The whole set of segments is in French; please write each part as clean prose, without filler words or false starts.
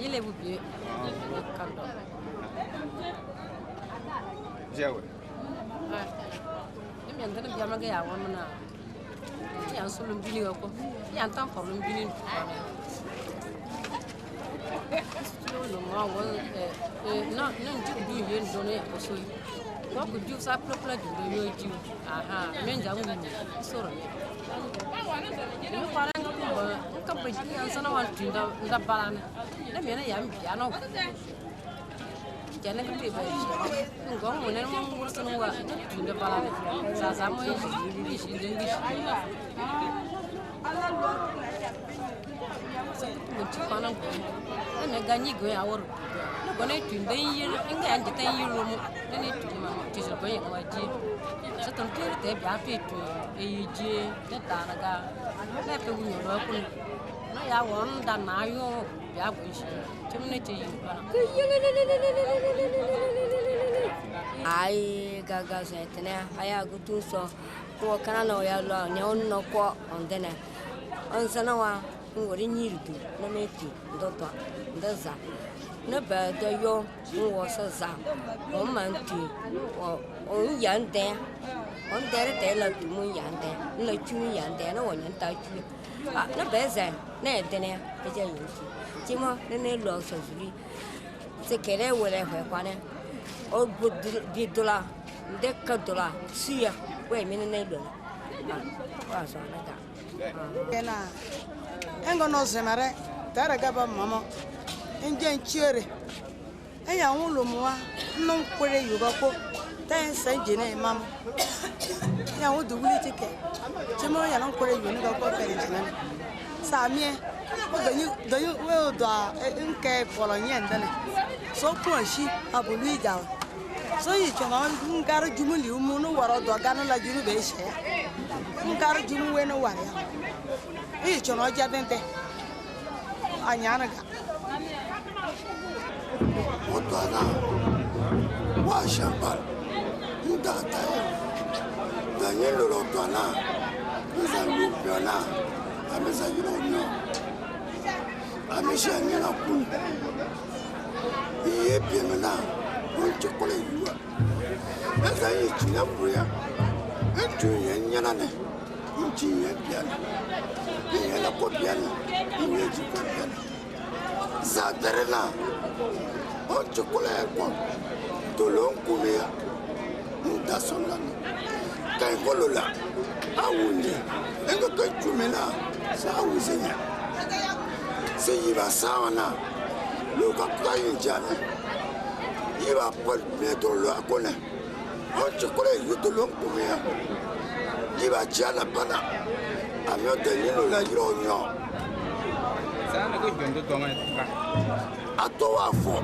Yele bubi. Kando. Jawe. Emi antana biama ga ya wamna. Ya sulum bini ko. Ya antan problem bini. No ma won no nji bi yen doni ko so. Ko ku ju sa propla ju do yo ju. Aha, men ja ngu soro. Ni para nka ba ji an sana wan tinda nda balana. Na me na ya mi ano. Jangan kan dia baik. Enggak, mana mau ngurus nunggu. Tidak balap. Sama ini di sini. Saya panang. Ini ganji gue awal. Gue ni tunda ini, enggak anjir ini lomo. Ini tunda kisah gue yang wajib. Saya tentu dia biar itu. Ini tanaga. Saya pengen nyuruh pun. Nah ya wan dan nayo biar gue sih. Cuma ni ciri. Ai gaga setene aya gutu so ko kana no ya lo nyon no ko ondene ansana wa ngori nyirdu na meti ndoto ndaza na ba de yo wo sa za o manti o yande on dere de la tu mu yande la chu yande na wo nyan ta chu na ba za na etene e ja yusi chimo ne lo so zuri se kere wele hwe kwane o di dola de ka dola sia we mi ne do wa so na ta kena engo no semare tara ga ba mama enje nchiere eya nwulo muwa nno nkwere yugo ko ten sanje ne mama ya wo du wuli tike chimo ya no nkwere yugo ne ga ko tere jina sa mie o do yu we o do nke polo nyende ne so ko shi abulu ida so yi choma ngaro jumu li umu no waro do ganu la junu be she ngaro jumu we no waro yi choma jadente anyana ga Otana wa champal ndata Daniel Lotana nous allons piona amesa yino amesha ni na kun iye piena on chokole yuwa asa yi china buya etu yenya ne nchi ye piana iye la ko piana iye ji ko piana sa derela on chokole ko tolon kumia ndasonana kai kolola awunde engo kai chumela sa uzenya se yiba sawana luka kai njana yiba pol metro lo akona on chokole yutolon kumia yiba chala bana amyo denilo la yonyo sana ko jondo to mai ka atowa fo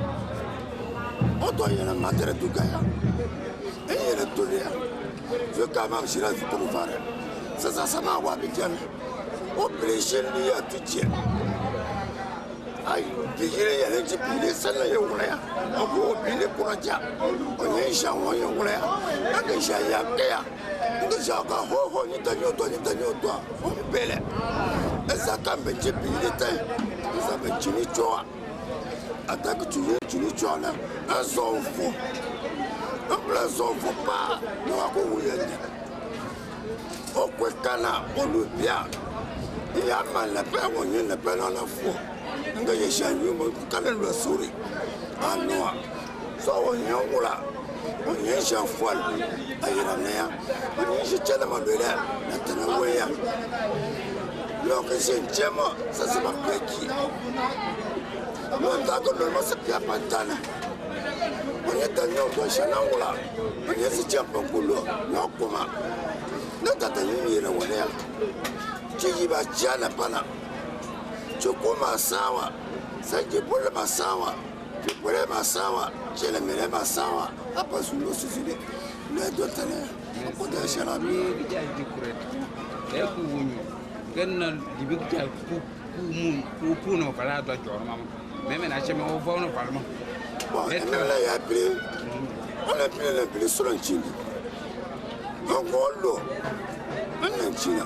oto yana matere tukaya eyere tolia je kama mshira vitulufara sasa sama wa bijana operation ya tuche ai bijire ya nchi pile sana ya ulaya abu pile kuraja onyesha woyo ulaya akisha ya kea ngisha ka ho ni tanyoto ombele esa kambe chipile tai esa bechini choa ataka chini choa na azonfo Amplaçou pas no akouyende. O kwekana olubia. Ya mala pe wonye na pe na fo. Nga ye shanyu mo kana lo suri. Anoa. So wonye ngula. Wonye shanfwal. Ayira na ya. Wonye shechela mabele na tana weya. Lo ke senchema sasa mapeki. Lo ndako lo masapia pantana. Onye tanyo to shanangula onye si champa kulo na kuma na tata yiri na wale chiji ba jana pana chukuma sawa saje pole masawa pole masawa chele mere masawa hapa sulo sifile na dotane ko da sharami bija dikuret e ku wunyu ganna dibigja ku puno pala do jorma meme na cheme o vono palma. Bon, elle a appelé, on a appelé sur un chili. Angolo, un China.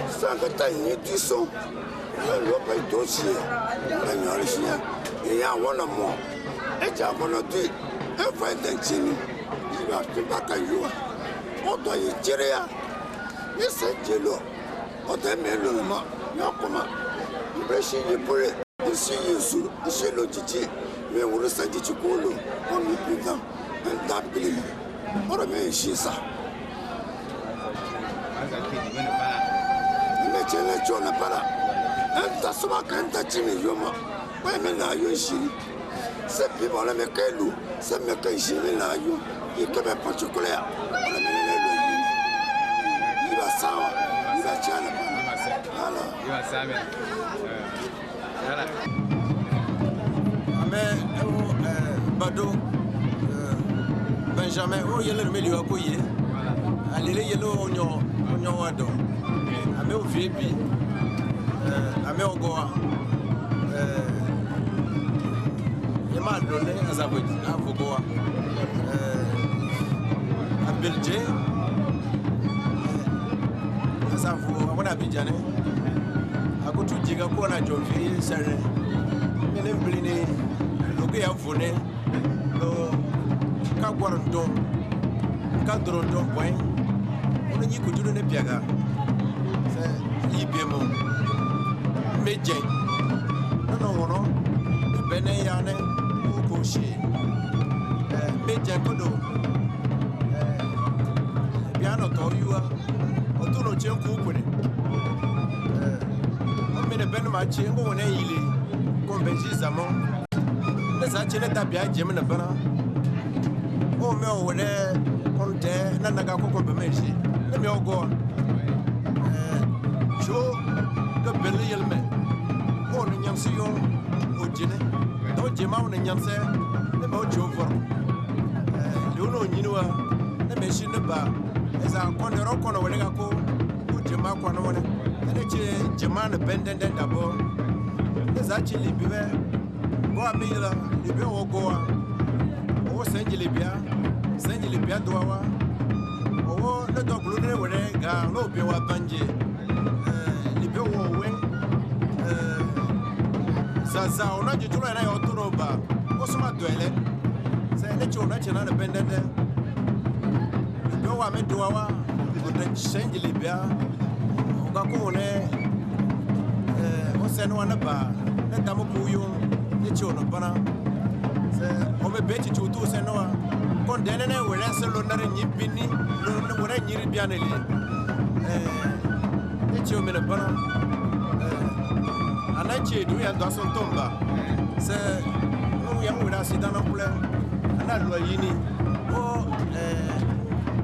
Ça que t'as une édition. Le loi est dossier. Le chien. Il y a un mot. Et tu as mon dit. Un fait d'un Chine. Il va te battre à you. On doit y tirer. Et c'est Jello. On t'a mis le nom. Non, comment? Il va chier pour les. Ici, chez le Titi. Mais on le sait, tu coules. On est plus dans un tapis. On remet ici ça. Mais tu n'es pas là. Un tas de quand tu es yoma. Oui, mais là, you suis. C'est plus bon, mais quel loup. C'est mais que j'ai mis là, you. Il est comme un particulier. Il va savoir. Il va tirer. Voilà. Il va savoir. Voilà. Mais Bado Benjamin, oh il y a le milieu à couiller. Allez les yellow on wado. Ame au VIP. Ame au Goa. Il m'a donné à Zabouti, à Goa. À Belgique. À Savo, à mon Abidjan. À côté de Digapo, on a Jofi, Serre. Il est blindé. Le gars a volé. Le Kaguarandon. Cadrondon point. On a dit que tu n'es pas. C'est Ibemo. Médien. Non, non. Le Bénéane. Au cocher. Médien Kodo. Bien entendu. On tourne au tien couple. On met le ben match. On est il. Comme Béji Zaman. Les achètes d'Abia, Jim and Bana. Oh, mais on est content, Nanagaco Combemeji. Let me all go. Joe, the Billy Elman. Oh, the Yamsion, oh, Jenny. No Jima and Yamse, the Mojo for. You know, you know, the machine the bar. As I corner rock on a Wenagaco, oh, Jima Quanone, and it's Jaman abandoned and double. There's actually beware. Goa Mila, Libya or Goa, or Saint Libya, Doa, or the dog Lune, where no Biwa Banji, Libya wing, Zaza, or not you to run out to Roba, or some toilet. Say, let your national abandoned there. Goa Medoa, the Saint Libya, Gacone, or San Juanaba, let Tamuku. Bana. On me bet to do Senoa. Condemn where I sell on Nibini, when I need Bianelli. It's your Minabana. And I cheer do and Dawson Tomba. Say, no young with us, Sidana Plan, and I Loyini. Oh,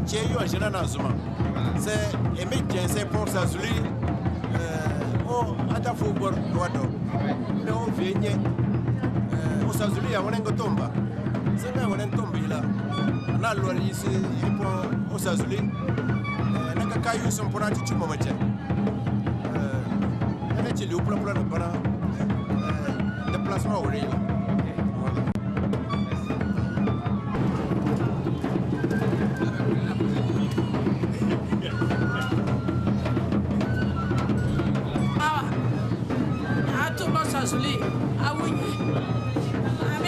Che, you are General Zuma. Say, a mid say Port Azuli. Oh, at a football, no, Vigne. Sazuli a wanengo tomba. Sema wanen tombila. Na lori isi ipo Sazuli. Naka kayu sompona chichu mamache. Ene chili upla pula na para. Déplacement orel. Ah, tout le Sazuli. Ah oui.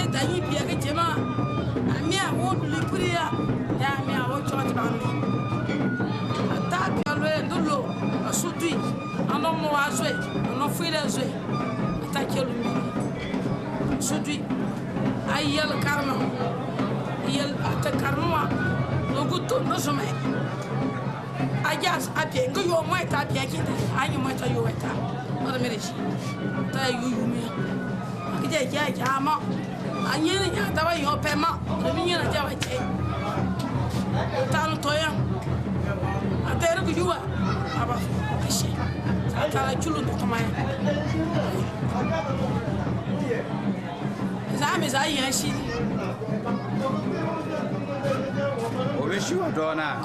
Dayi biya ke jema ami a wo lipuria ya mi a wo choti bambi ata bialo ndolo asudui ano mo azwe ano file azwe ata kelu mi sudui ayel karma yel ata karma loguto no some ajas apie ngo yo mo eta apie kinde anyi mo eta yo eta ora merechi ta yu mi akije ja jama anyere nya tawa yo pema remi nya na jawa che tan toya atere ku juwa aba kishi akala chulu to maya zame za yan shi o be shi wa dona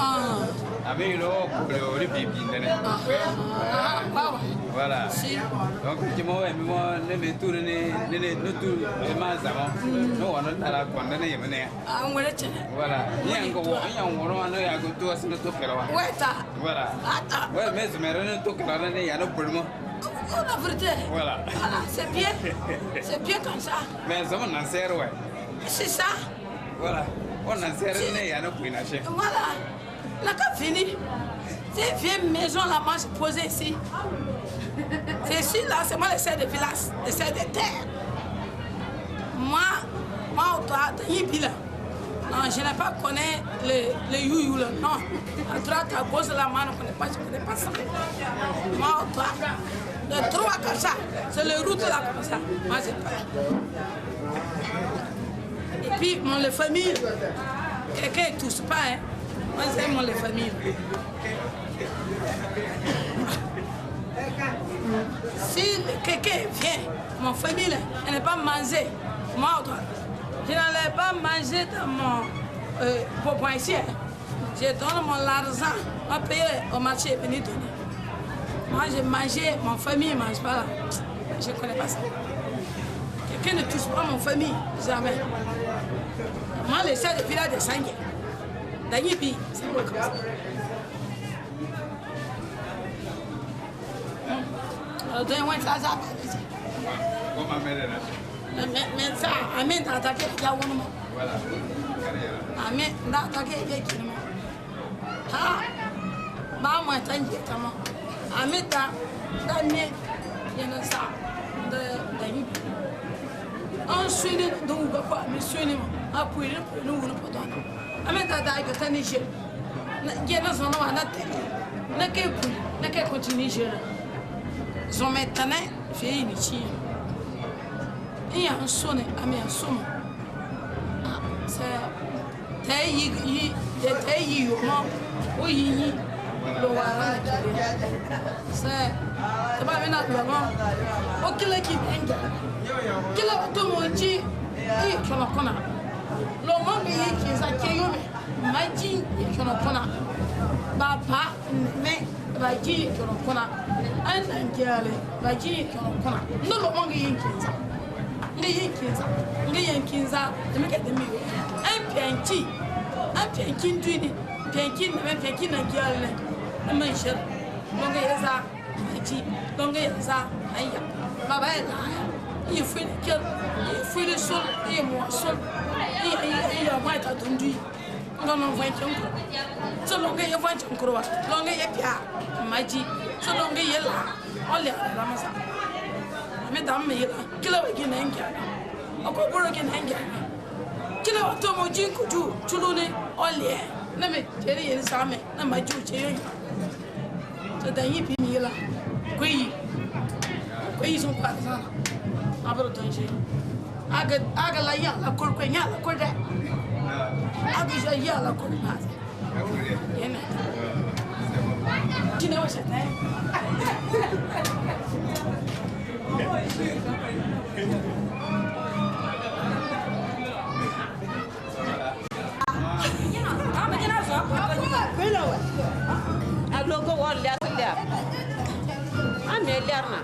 abi lo ko le o le bibi ndene ah Voilà. Si. Donc, tu m'as dit, moi, les tours, les mazamans, nous, on a la condamnée. Ah, on va le tenir. Voilà. Il y a un gros, il y a un gros, il y a un gros, c'est le tout qu'elle a. Ouais, t'as. Voilà. Attends. Ouais, mais je me rends tout qu'elle a, il y a un peu. La vérité. Voilà. C'est bien. C'est bien comme ça. Mais ça, on en sert, ouais. C'est ça. Voilà. On en sert, il y a un peu. Voilà. La cap fini. Ces vieilles maisons là, moi, je posais ici. C'est ici, là, c'est moi le serre de village, le serre de terre. Moi, toi, là. Non, je n'ai pas connu le youyou là. Non. À droite, à gauche, là, moi, je ne connais pas ça. Moi, toi, le 3 comme ça, c'est le route là comme ça. Moi, j'ai pas. Et puis, mon les familles, quelqu'un ne touche pas, hein. Moi, j'aime mon les familles. Si quelqu'un vient, mon famille, elle n'est pas mangée. Moi, je n'allais pas manger dans mon pour ici. Je donne mon argent, je paye au marché, venir donner. Moi, j'ai mangé, mon famille ne mange pas là. Je ne connais pas ça. Quelqu'un ne touche pas mon famille, jamais. Moi, les chefs de village de Sangué, d'Anibi, c'est pas comme ça. Mais ça, Amen d'attaquer Yawouma. Voilà. Amen d'attaquer Yakima. Ah, Maman, thank you, Tama. Amen, Damien, Yanasa, the on suit the Uba, Miss Unima, up with no one put on. Amen, that I got an issue. Get us on one that Naka continuation. So, maintenant, j'ai initié. Et un sonne, à mes somme. C'est taillé, oui, c'est pas bien à au qu'il est qui vient. Qu'il a tout mon dit, et qu'on a connu. Le monde qui est à Kayome, m'a dit qu'on a connu. Papa, mais. Baji kono kona an anjale baji kono kona no lo mongi yinkinza ngi yinkinza de meke de mi an pianki ndwini pianki na me pianki na jale na man shir longa yeza baji longa yeza ayya baba ila yi fili sol yi mo sol yi ma ta dundui ngono vanchon ko so longa ye vanchon ko wa longa ye pia maji so longa ye la ole la masa me dam me la kila we gina ngia ako boro gina ngia kila wa to mo jin ko ju chulune ole na me jeri ye sa me na maju che ye so da yi pi ni la koi son pa sa abro tonje aga la ya la kol ko nya la kol da Abija yala kwa mbazi. Yena. Kina washa tae. Agloko wal ya sila. Ame lerna.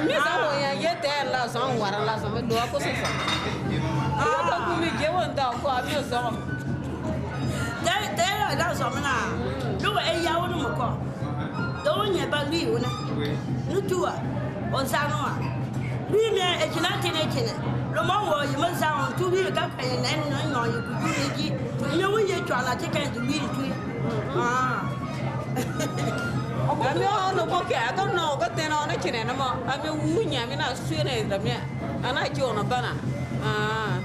Mi sa wo ya yete la son wara la son me do ko so so. Ah, ko mi je won da ko ami so. There da so na. Do e ya wo no ko. Do nya ba li wo na. Nu tuwa. On sa no a. Ni me e kina tene kine. Lo mo wo yi mo sa on tu wi ka kan na no no yi ku ji. Ni wo ye twa la ti kan du wi tu. Ah. Ami ono ko ke ato no ko tena ono kine na mo ami wunya mi na suene da me ana ki ono bana ah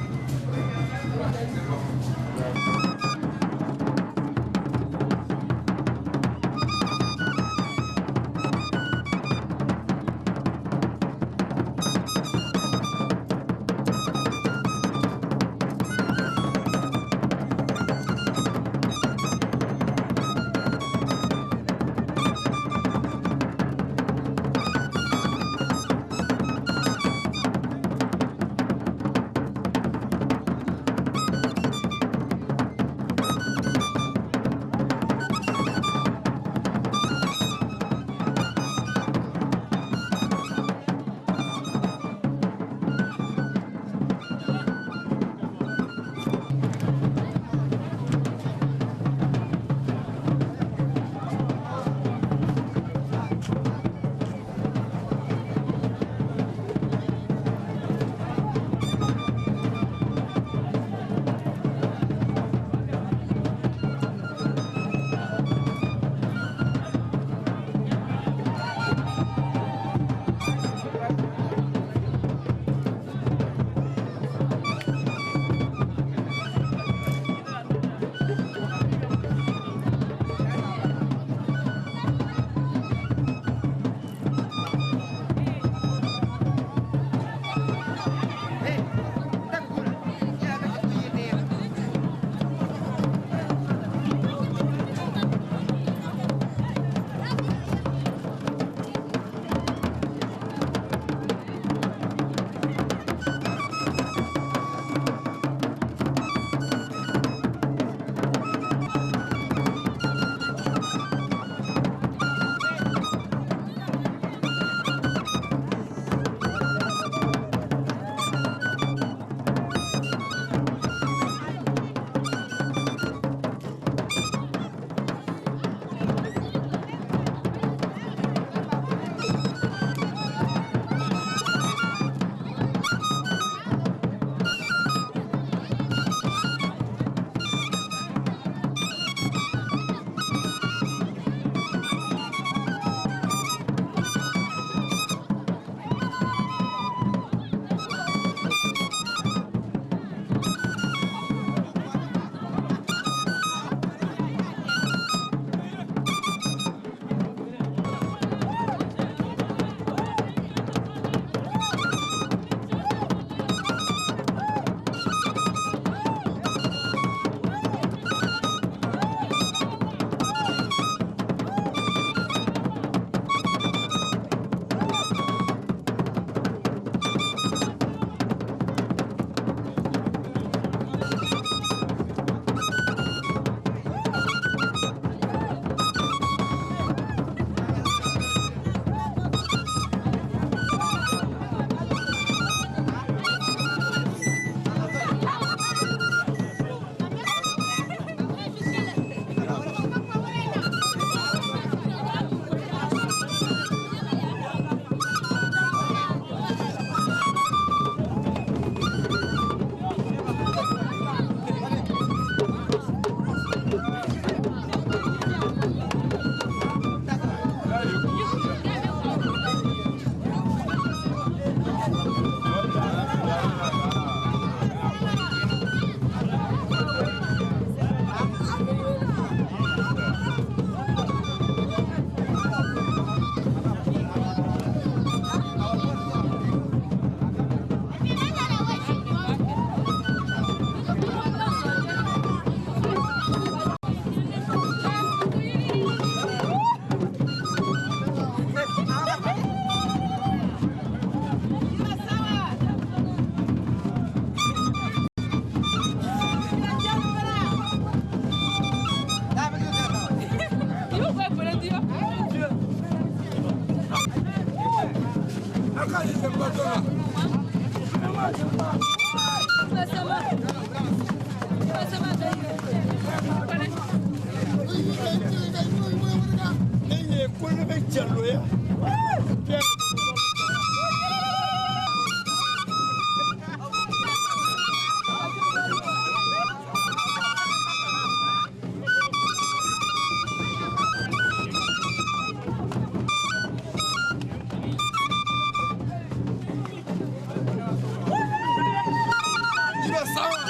sawa.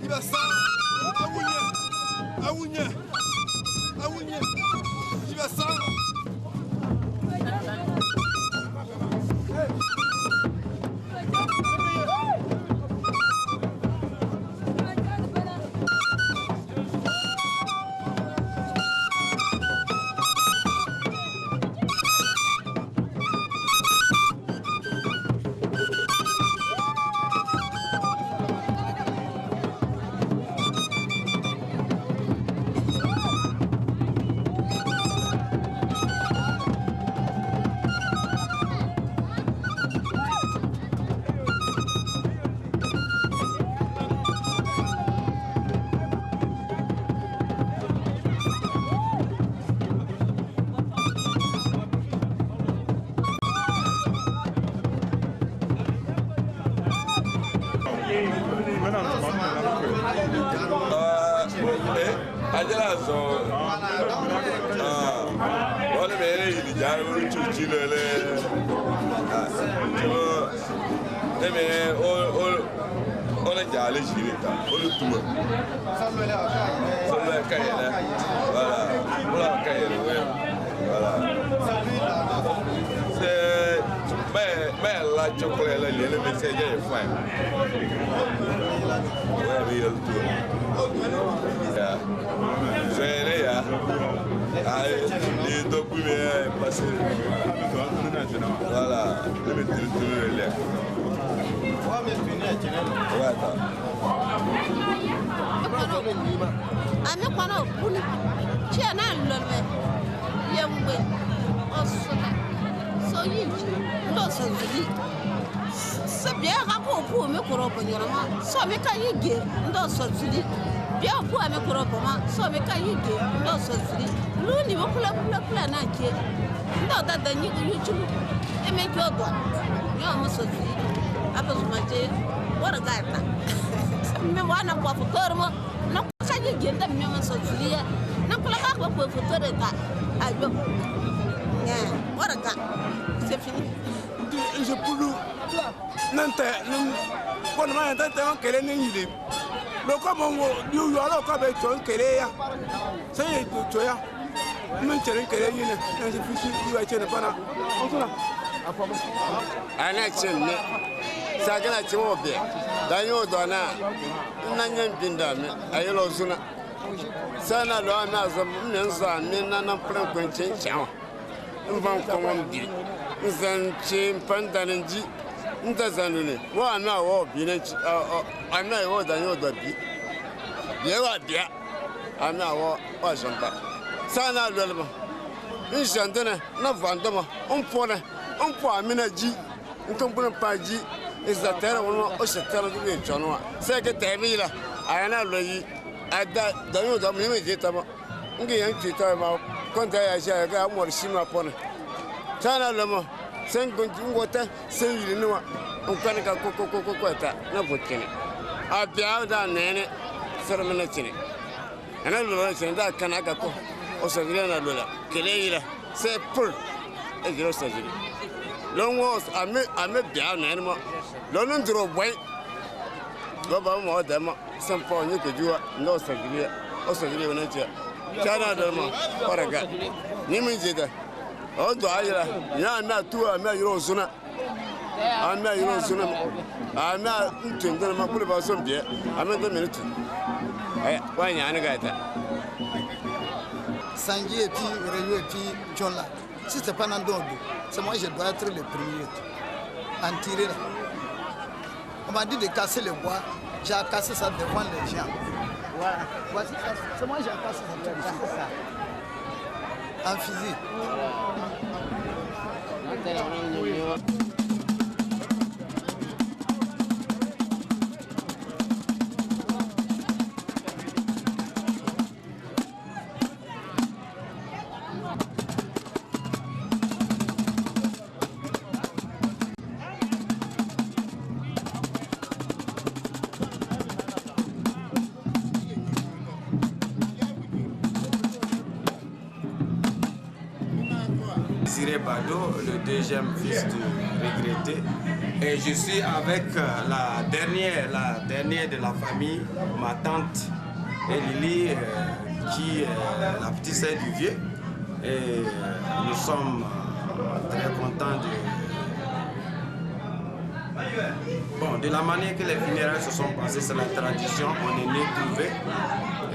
Iba sawa. Awunya. Iba sawa. Je peux nante kon ma nante on kele ni yile lo ko mo yu yo lo ko be ton kele ya se ye to ya mun tere kele ni ne na je fisi yu a chene pana on sona ana chenne sagana chimo be danyo do na nanyam binda me ayelo suna sana lo na zo men za men na plan kon chen chan mvan ko mo bi nzan chen pandanji ntazanune wa na wo bi na ana wo danyo do bi yewa bia ana wo wa jamba sana lo le njandene na vandama on po amina ji ntompuna paji izatera wono o shetera du be chono se ke temila ayana lo yi ada danyo do mi je tama ngi yan chita ma konta ya sha ga mo shima pona sana lo mo sen gonji ngota sen yiri niwa nkani ka ko ta na botene abia da nene sermena chine ana lo chen da kana ka ko o sagire na lo la kele yira se pur e giro sagire longo ame bia nene mo lo ndro boy lo ba mo da mo sen po ni ko juwa no sagire o sagire wona che kana da mo paraga ni mi je da o do ayira ya na tu ame yiro suna ame yiro suna ame ntende ma kule ba so bie ame de minute ay wa nya ne ga ta Sanji et puis Réu et puis Chola. Si c'est pas Nandondo, c'est moi je dois être le premier à en tirer là. On m'a dit de casser le bois, j'ai cassé ça devant les gens. Voilà. Voici ça, c'est moi j'ai cassé ça. En physique. Bado, le deuxième fils du regretté, Et je suis avec la dernière de la famille, ma tante Elili, qui est la petite sœur du vieux. Et nous sommes très contents de la manière que les funérailles se sont passées. C'est la tradition, on est né trouvé.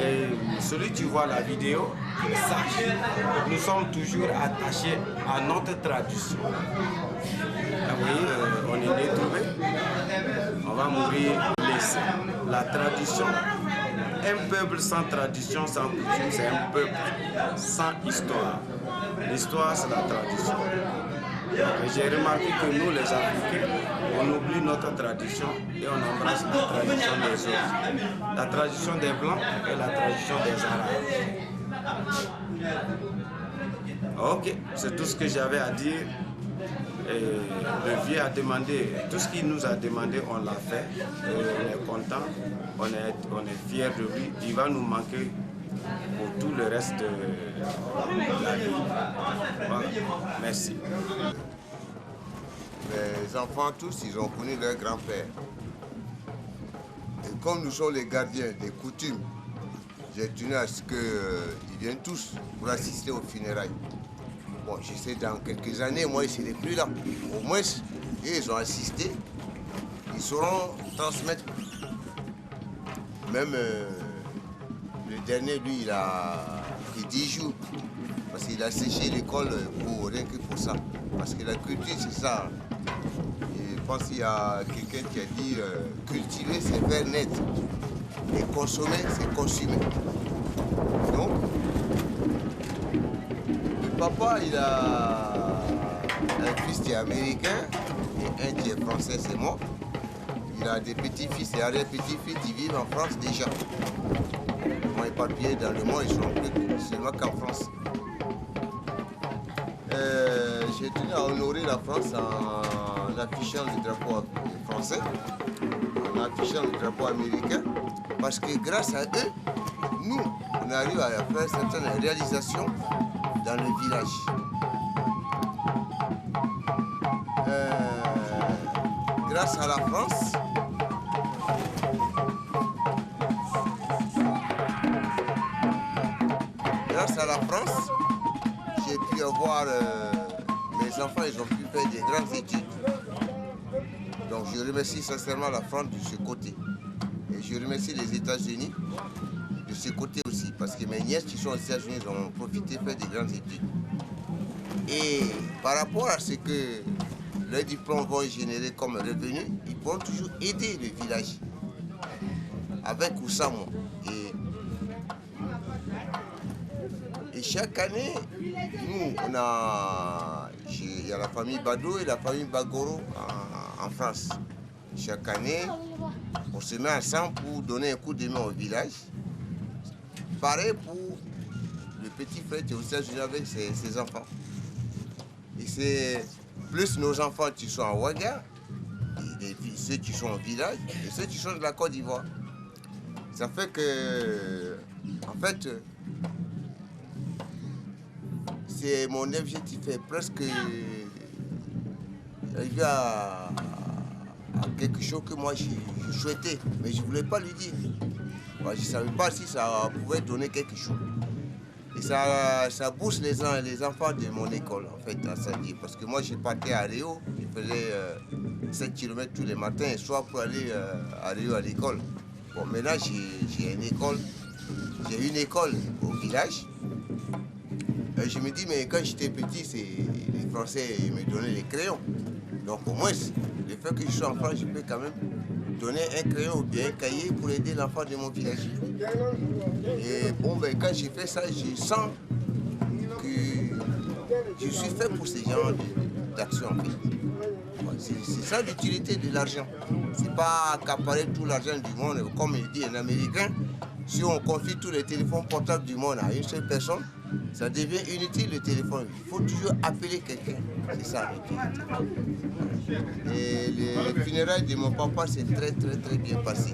Et celui qui voit la vidéo, sache, nous sommes toujours attachés à notre tradition. Vous voyez, on est né trouvé, on va mourir laissé. La tradition, un peuple sans tradition, sans coutume, c'est un peuple sans histoire. L'histoire, c'est la tradition. J'ai remarqué que nous, les Africains, on oublie notre tradition et on embrasse la tradition des autres. La tradition des Blancs et la tradition des Arabes. Ok, c'est tout ce que j'avais à dire. Et le vieux a demandé, tout ce qu'il nous a demandé, on l'a fait. Et on est content, on est fiers de lui. Il va nous manquer pour tout le reste de la vie. Voilà. Merci. Les enfants tous, ils ont connu leur grand-père. Et comme nous sommes les gardiens des coutumes, j'ai tenu à ce qu'ils viennent tous pour assister aux funérailles. Bon, je sais, dans quelques années, moi, ils ne seront plus là. Au moins, ils ont assisté. Ils sauront transmettre. Même le dernier, lui, il a fait 10 jours. Parce qu'il a séché l'école pour rien que pour ça. Parce que la culture, c'est ça. Je pense qu'il y a quelqu'un qui a dit cultiver, c'est faire naître. Et consommer, c'est consumer. Donc, le papa, il a un fils qui est américain et un qui est français, c'est moi. Il a des petits-fils et arrière-petits-fils qui vivent en France déjà. Ils sont éparpillés dans le monde, ils sont plus seulement qu'en France. J'ai tenu à honorer la France en affichant le drapeau français, en affichant le drapeau américain, parce que grâce à eux, nous, on arrive à faire certaines réalisations dans le village. Grâce à la France, j'ai pu avoir, mes enfants, ils ont pu faire des grandes études. Donc je remercie sincèrement la France de ce côté. Et je remercie les États-Unis de ce côté aussi, parce que mes nièces qui sont aux États-Unis ont profité de faire des grandes études. Et par rapport à ce que leurs diplômes vont générer comme revenu, ils pourront toujours aider le village, avec ou sans moi. Et chaque année, nous, il y a la famille Bado et la famille Bagoro en France. Chaque année, on se met ensemble pour donner un coup de main au village. Pareil pour le petit frère qui est aux États-Unis avec ses enfants. Et c'est plus nos enfants qui sont en Ouaga, et ceux qui sont au village, et ceux qui sont de la Côte d'Ivoire. Ça fait que, en fait, c'est mon objectif est presque arriver à quelque chose que moi je souhaitais, mais je ne voulais pas lui dire. Moi, je ne savais pas si ça pouvait donner quelque chose. Et ça booste les enfants de mon école, en fait, à Saint-Dié. Parce que moi, je partais à Rio, je faisais 7 km tous les matins et soirs pour aller à Rio à l'école. Bon, maintenant, j'ai une école au village. Je me dis, mais quand j'étais petit, les Français me donnaient les crayons. Donc au moins, le fait que je sois enfant, je peux quand même donner un crayon ou bien un cahier pour aider l'enfant de mon village. Et bon, ben, quand j'ai fait ça, je sens que je suis fait pour ce genre d'action. En fait. C'est ça l'utilité de l'argent. C'est pas accaparer tout l'argent du monde, comme il dit un Américain. Si on confie tous les téléphones portables du monde à une seule personne, ça devient inutile le téléphone. Il faut toujours appeler quelqu'un. C'est ça l'utilité. Et les funérailles de mon papa, c'est très bien passé.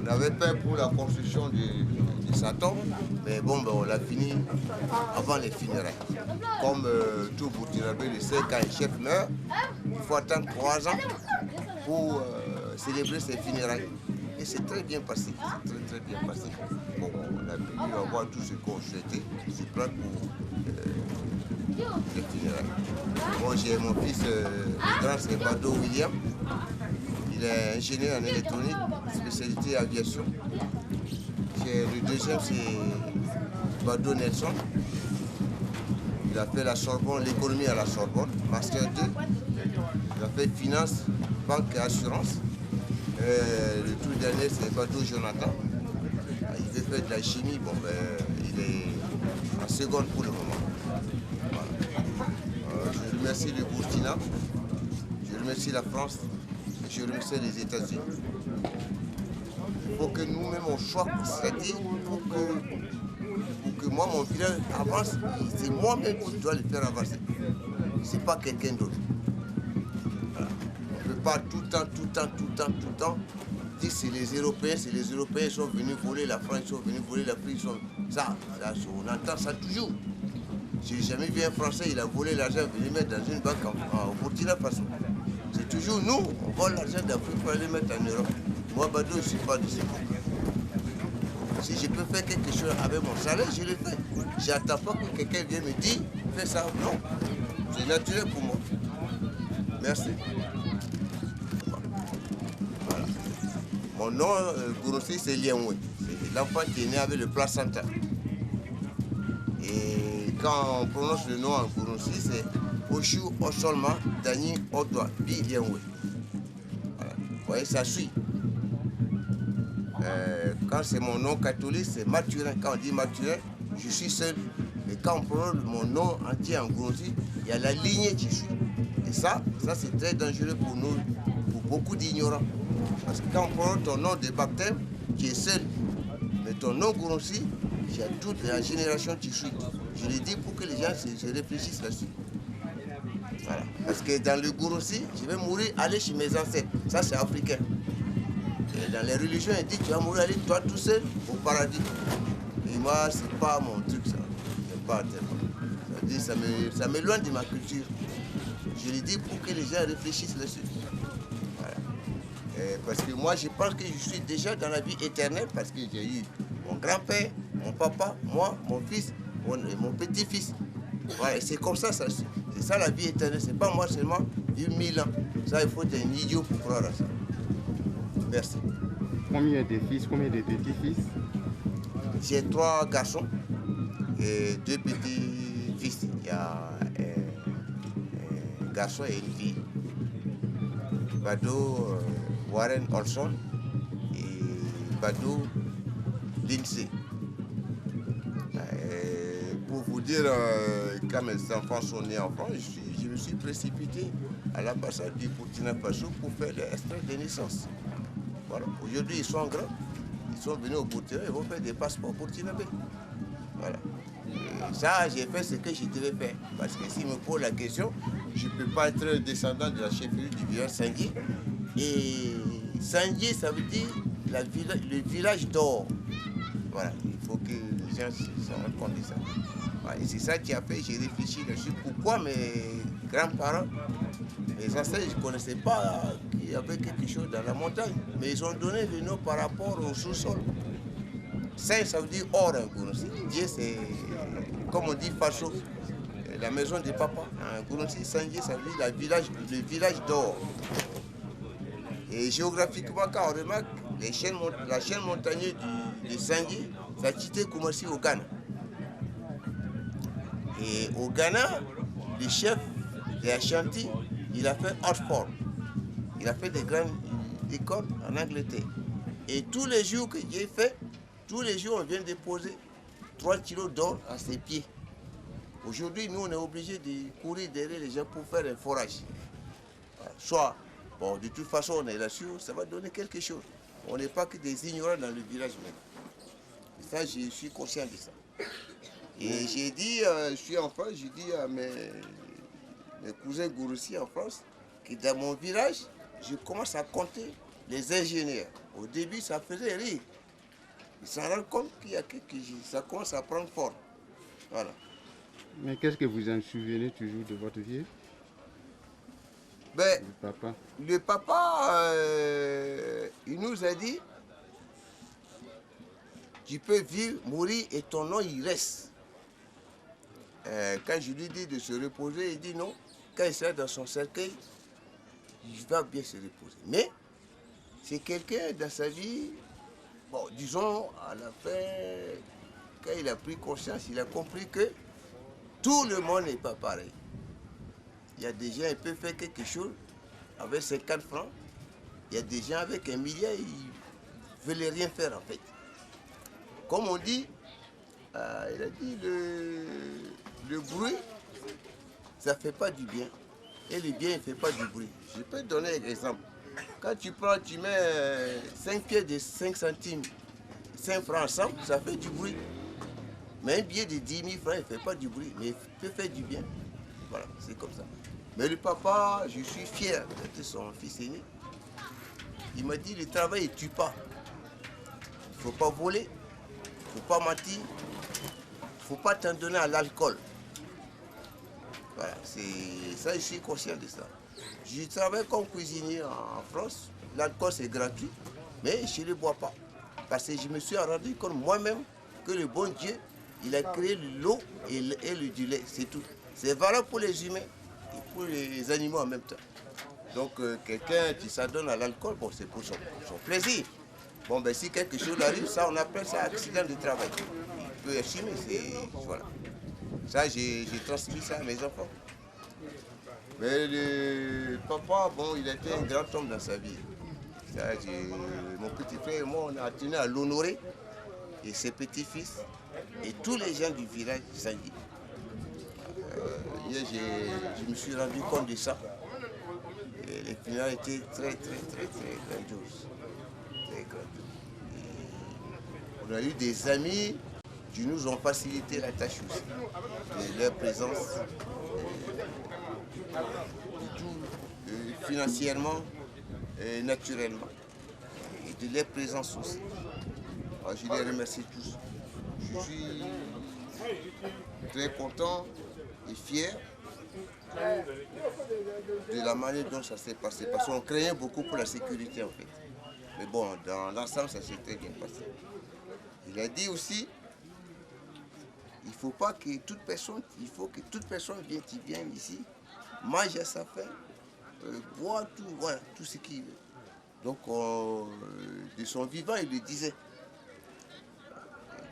On avait peur pour la construction de sa tombe, mais bon, ben, on l'a fini avant les funérailles. Comme tout Burkinabé le sait, quand un chef meurt, il faut attendre 3 ans pour célébrer ses funérailles. Et c'est très bien passé, c'est très bien passé. Bon, on a pu avoir tout ce qu'on souhaitait, c'est plein pour les funérailles. Bon, j'ai mon fils, le grand, c'est Bado William. Il est ingénieur en électronique, spécialité aviation. Le deuxième, c'est Bado Nelson. Il a fait la Sorbonne, l'économie à la Sorbonne, Master 2. Il a fait finance, banque et assurance. Le tout dernier, c'est Bado Jonathan. Il veut faire de la chimie, bon, ben, il est en seconde pour le moment. Voilà. Je remercie le Burkina, je remercie la France, je remercie les États-Unis. Il faut que nous-mêmes on choisit, c'est-à-dire pour que moi, mon village avance, c'est moi-même qui dois le faire avancer. C'est pas quelqu'un d'autre. Voilà. On ne peut pas tout le temps dire c'est les Européens qui sont venus voler la France, ils sont venus voler l'Afrique. Ça, on entend ça toujours. J'ai jamais vu un Français, il a volé l'argent, venu mettre dans une banque au Burkina Faso. C'est toujours nous, on vole l'argent d'Afrique pour aller mettre en Europe. Moi, Bado, je ne suis pas de ces gens. Si je peux faire quelque chose avec mon salaire, je le fais. Je n'attends pas que quelqu'un vienne me dire, fais ça. Non, c'est naturel pour moi. Merci. Voilà. Mon nom, Gourossi, c'est Lienwe. C'est l'enfant qui est né avec le placenta. Et quand on prononce le nom en Gourossi, c'est Oshu Osolma Dani Odwa Bi Lienwe. Voilà. Vous voyez, ça suit. Quand c'est mon nom catholique, c'est Mathurin. Quand on dit Mathurin, je suis seul. Et quand on prononce mon nom entier en Gourossi, il y a la lignée qui suit. Et ça c'est très dangereux pour nous, pour beaucoup d'ignorants. Parce que quand on prononce ton nom de baptême, tu es seul. Mais ton nom Gourossi, il y a toute la génération qui suit. Je le dis pour que les gens se réfléchissent là-dessus. Voilà. Parce que dans le Gourossi, je vais mourir, aller chez mes ancêtres. Ça, c'est africain. Et dans les religions, ils disent tu vas mourir, aller toi tout seul au paradis. Et moi, c'est pas mon truc, ça. J'aime pas tellement. Ça m'éloigne de ma culture. Je le dis pour que les gens réfléchissent là-dessus. Voilà. Parce que moi, je pense que je suis déjà dans la vie éternelle parce que j'ai eu mon grand-père, mon papa, moi, mon fils, mon petit-fils. Voilà, et c'est comme ça, c'est ça la vie éternelle. C'est pas moi seulement, il y a 1000 ans. Ça, il faut être un idiot pour croire à ça. Merci. Combien de fils, combien de petits-fils? J'ai 3 garçons et 2 petits-fils. Il y a un garçon et une fille. Bado Warren Olson et Bado Lindsay. Pour vous dire, quand mes enfants sont nés en France, je me suis précipité à l'ambassade du Burkina Faso pour faire l'extrait de naissance. Voilà. Aujourd'hui, ils sont grands. Ils sont venus au Burkina, ils vont faire des passeports burkinabés. Voilà. Et ça, j'ai fait ce que je devais faire. Parce que s'ils me posent la question, je ne peux pas être descendant de la chefferie du village Sanguier. Et Sanguier, ça veut dire le village d'or. Voilà. Il faut que les gens se rendent compte de ça. Voilà. Et c'est ça qui a fait, j'ai réfléchi là-dessus. Pourquoi mes grands-parents, mes ancêtres, je ne connaissais pas qu'il y avait quelque chose dans la montagne. Mais ils ont donné le nom par rapport au sous-sol. Saint, ça veut dire or en Gourossi. Dieu, c'est, comme on dit, Faso, la maison de papa. En Gourossi, Saint-Dieu, ça veut dire le village d'or. Et géographiquement, quand on remarque, la chaîne montagneuse de Saint-Dieu, ça quitté Koumassi au Ghana. Et au Ghana, le chef de Ashanti, il a fait Oxford. Il a fait des grandes écoles en Angleterre. Et tous les jours que j'ai fait, tous les jours, on vient déposer 3 kilos d'or à ses pieds. Aujourd'hui, nous, on est obligé de courir derrière les gens pour faire un forage. Soit, bon, de toute façon, on est là-dessus, ça va donner quelque chose. On n'est pas que des ignorants dans le village même. Et ça, je suis conscient de ça. Et j'ai dit, je suis en France, j'ai dit à mes cousins Gourossi en France, que dans mon village, je commence à compter les ingénieurs. Au début, ça faisait rire. Il s'en rend compte qu'il y a quelque chose, ça commence à prendre forme. Voilà. Mais qu'est-ce que vous en souvenez toujours de votre vie? Ben, le papa, il nous a dit, tu peux vivre, mourir et ton nom il reste. Quand je lui dis de se reposer, il dit non. Quand il sera dans son cercueil, il va bien se reposer. Mais c'est quelqu'un dans sa vie, bon, disons, à la fin, quand il a pris conscience, il a compris que tout le monde n'est pas pareil. Il y a des gens qui peuvent faire quelque chose avec 50 francs. Il y a des gens avec 1 milliard, ils ne veulent rien faire en fait. Comme on dit, il a dit le bruit, ça ne fait pas du bien. Et le bien ne fait pas du bruit. Je peux te donner un exemple. Quand tu prends, tu mets 5 pieds de 5 centimes, 5 francs ensemble, ça fait du bruit. Mais un billet de 10 000 francs, il ne fait pas du bruit, mais il peut faire du bien. Voilà, c'est comme ça. Mais le papa, je suis fier d'être son fils aîné. Il m'a dit, le travail ne tue pas. Il ne faut pas voler, il ne faut pas mentir, il ne faut pas t'en donner à l'alcool. Voilà, c'est ça, je suis conscient de ça. Je travaille comme cuisinier en France. L'alcool, c'est gratuit, mais je ne le bois pas. Parce que je me suis rendu compte moi-même que le bon Dieu, il a créé l'eau et du lait, c'est tout. C'est valable pour les humains et pour les animaux en même temps. Donc, quelqu'un qui s'adonne à l'alcool, bon, c'est pour son plaisir. Bon, ben, si quelque chose arrive, ça, on appelle ça accident de travail. Il peut assumer, c'est... Voilà. Ça, j'ai transmis ça à mes enfants. Mais le papa, bon, il était un grand homme dans sa vie. Ça, mon petit frère et moi, on a tenu à l'honorer. Et ses petits-fils, et tous les gens du village de Sangui. Hier, je me suis rendu compte de ça. Et les funérailles étaient très grandioses. Très grandioses. On a eu des amis qui nous ont facilité la tâche aussi. De leur présence, financièrement et naturellement. Et de leur présence aussi. Alors, je les remercie tous. Je suis très content et fier de la manière dont ça s'est passé. Parce qu'on craignait beaucoup pour la sécurité en fait. Mais bon, dans l'ensemble, ça s'est très bien passé. Il a dit aussi, il faut que toute personne vienne ici, mange à sa faim, boit tout, voilà, tout ce qu'il veut. Donc, de son vivant, il le disait.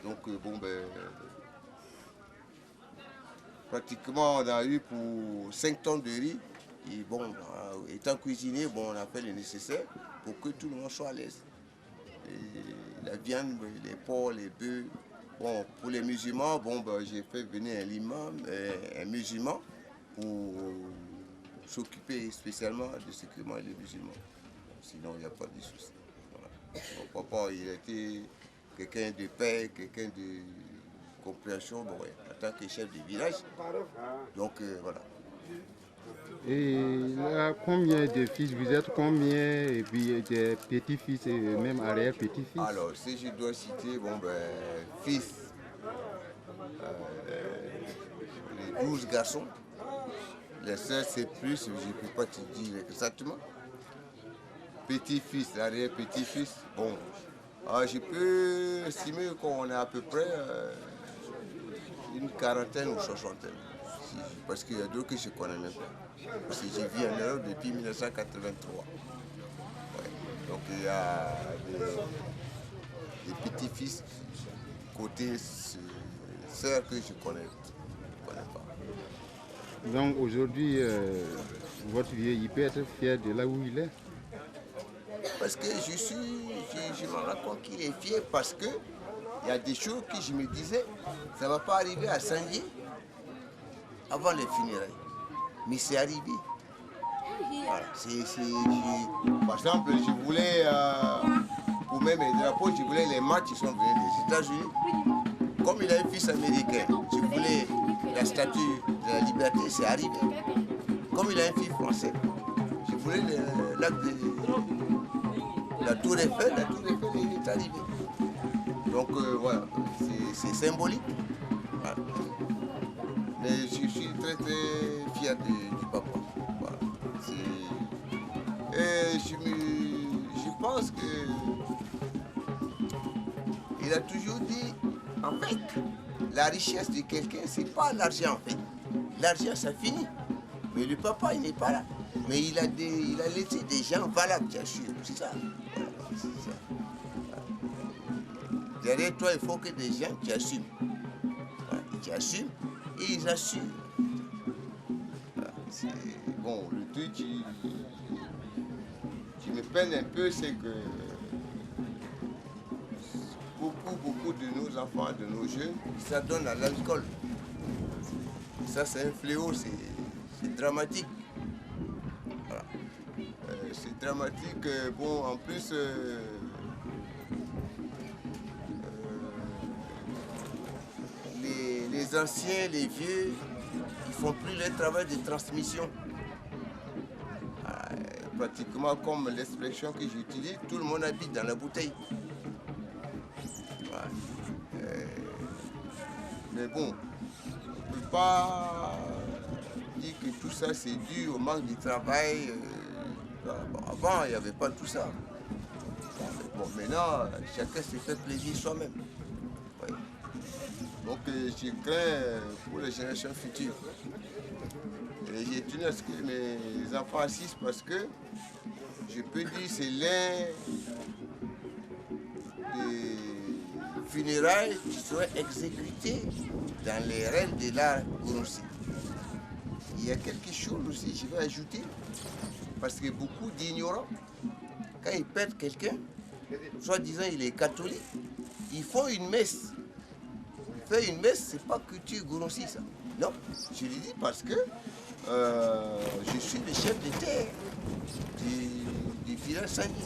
Donc, bon, ben, pratiquement, on a eu pour 5 tonnes de riz. Et bon, étant cuisinier, bon, on a fait le nécessaire pour que tout le monde soit à l'aise. La viande, les porcs, les bœufs. Bon, pour les musulmans, bon, ben, j'ai fait venir un musulman pour s'occuper spécialement de ce que mangent les musulmans. Sinon, il n'y a pas de souci. Voilà. Mon papa, il était quelqu'un de paix, quelqu'un de compréhension, bon, ouais, en tant que chef de village. Donc, voilà. Et là, combien de fils vous êtes? Combien et puis des petits-fils et même arrière-petits-fils? Alors, si je dois citer, bon, ben, fils, les 12 garçons. Les sœurs, c'est plus, je ne peux pas te dire exactement. Petit-fils, arrière-petit-fils, bon. Alors, je peux estimer qu'on a à peu près une quarantaine ou soixantaine. Parce qu'il y a d'autres que je ne connais même pas. Parce que j'ai vis en Europe depuis 1983. Ouais. Donc il y a des petits-fils côté sœurs que je ne connais pas. Donc aujourd'hui, votre vieux, il peut être fier de là où il est? Parce que je me rends compte qu'il est fier parce que il y a des choses que je me disais, ça ne va pas arriver à Sangui avant les funérailles. Mais c'est arrivé. Voilà. Par exemple, je voulais, pour même les drapeaux, je voulais les matchs qui sont venus des États-Unis. Comme il a un fils américain, je voulais la statue de la liberté, c'est arrivé. Comme il a un fils français, je voulais la tour Eiffel est arrivée. Donc voilà, c'est symbolique. Voilà. Mais je suis très très fier du papa. Voilà. Et je pense que il a toujours dit, en fait, la richesse de quelqu'un, c'est pas l'argent en fait. L'argent, ça finit. Mais le papa, il n'est pas là. Mais il a laissé des gens valables, bien sûr. C'est ça. Voilà, c'est ça. Voilà. Derrière toi, il faut que des gens qui assument. Voilà, qui assument et ils assument. Voilà, bon, le truc qui me peine un peu, c'est que beaucoup de nos enfants, de nos jeunes, ça donne à l'alcool. Ça, c'est un fléau, c'est dramatique. Voilà. C'est dramatique. Bon, en plus, les anciens, les vieux, ils font plus le travail de transmission. Pratiquement comme l'expression que j'utilise, tout le monde habite dans la bouteille. Voilà. Mais bon, on ne peut pas dire que tout ça c'est dû au manque de travail. Avant, il n'y avait pas tout ça. Bon, maintenant, chacun se fait plaisir soi-même. Oui. Donc, je crains pour les générations futures. Et j'ai tenu à ce que mes enfants assistent parce que je peux dire que c'est l'un des funérailles qui seraient exécutées dans les règles de l'art Gourounssi. Il y a quelque chose aussi, je vais ajouter, parce que beaucoup d'ignorants, quand ils perdent quelqu'un, soi-disant il est catholique, ils font une messe. Faire une messe, c'est pas culture Gourounssi, ça. Non, je le dis parce que je suis le chef de terre du village Sangui.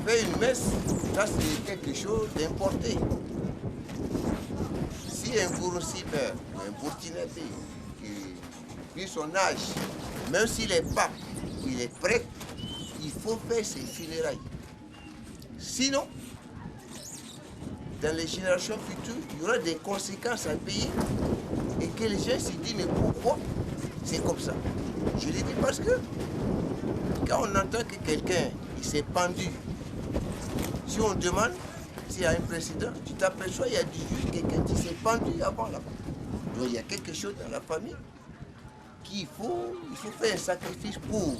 Faire une messe, ça c'est quelque chose d'importé. Si un Gourounssi meurt, un Burkinabé, puis son âge, même s'il est pape, il est prêtre, il faut faire ses funérailles. Sinon, dans les générations futures, il y aura des conséquences à payer et que les gens se disent mais pourquoi c'est comme ça? Je le dis parce que quand on entend que quelqu'un s'est pendu, si on demande s'il y a un précédent, tu t'aperçois il y a quelqu'un qui s'est pendu avant là-bas. Donc il y a quelque chose dans la famille qu'il faut faire un sacrifice pour.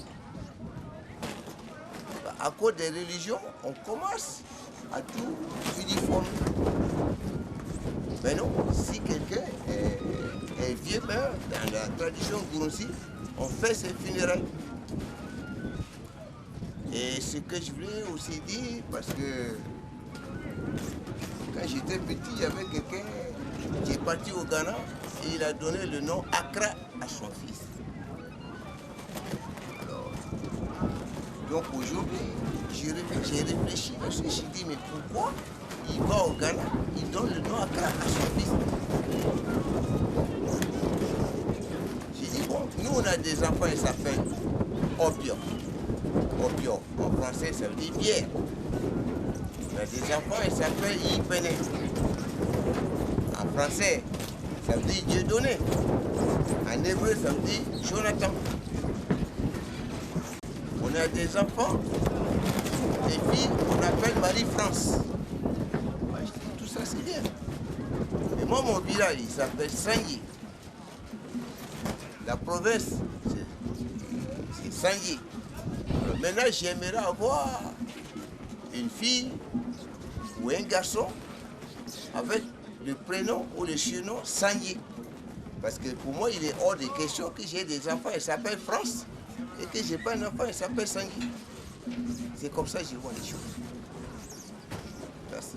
À cause des religions, on commence à tout uniformer. Mais non, si quelqu'un est vieux meurt, dans la tradition Gourounssi, on fait ses funérailles. Et ce que je voulais aussi dire, parce que quand j'étais petit, il y avait quelqu'un qui est parti au Ghana et il a donné le nom Accra à son fils. Alors, donc aujourd'hui, j'ai réfléchi parce que j'ai dit, mais pourquoi il va au Ghana, il donne le nom Accra à son fils? J'ai dit, bon, nous on a des enfants, ils s'appellent Opium. Opium, en français ça veut dire bière. On a des enfants, ils s'appellent Yipene. En français, ça veut dire Dieu donné. En hébreu, ça veut dire Jonathan. On a des enfants, des filles, on appelle Marie-France. Tout ça, c'est bien. Et moi, mon village, il s'appelle Sangui. La province, c'est Sangui. Maintenant, j'aimerais avoir une fille ou un garçon avec le prénom ou le surnom Sangui. Parce que pour moi, il est hors de question que j'ai des enfants, ils s'appellent France, et que je n'ai pas un enfant, il s'appelle Sangui. C'est comme ça que je vois les choses. Merci.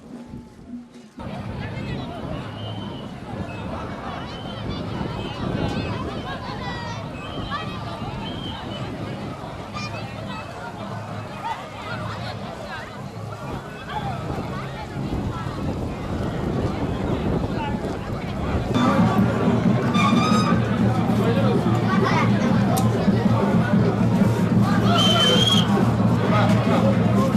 Thank you.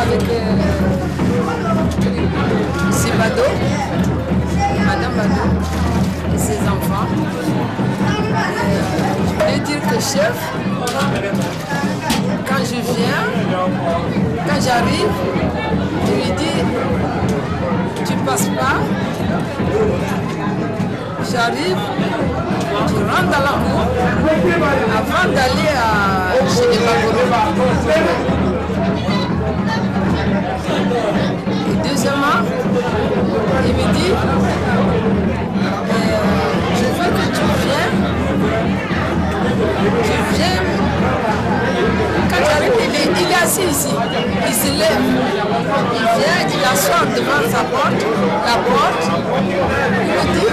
avec c'est Bado, Madame Bado et ses enfants. Je voulais dire que chef, quand je viens, quand j'arrive, je lui dis, tu passes pas, j'arrive, je rentre dans la cour avant d'aller chez les Bagoro. Et deuxièmement, il me dit, je veux que tu viennes, quand j'arrive, il est assis ici, il se lève, il vient, il assoit devant sa porte, la porte, il me dit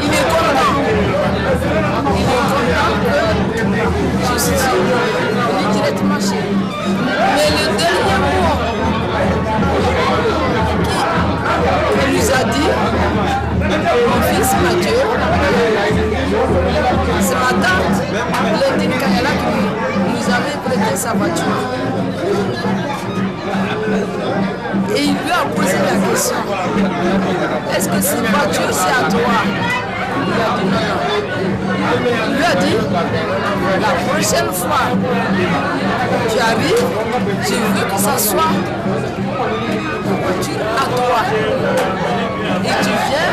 qu'il est content que je suis venu directement chez lui. Mais le dernier mot qu'il nous a dit, mon fils Mathieu, c'est ma tante, Lédine Kanyala, qui nous avait prêté sa voiture. Et il lui a posé la question, est-ce que cette voiture c'est à toi? Il a dit non. Il lui a dit, la prochaine fois tu arrives, je veux que ça soit une voiture à toi. Et tu viens,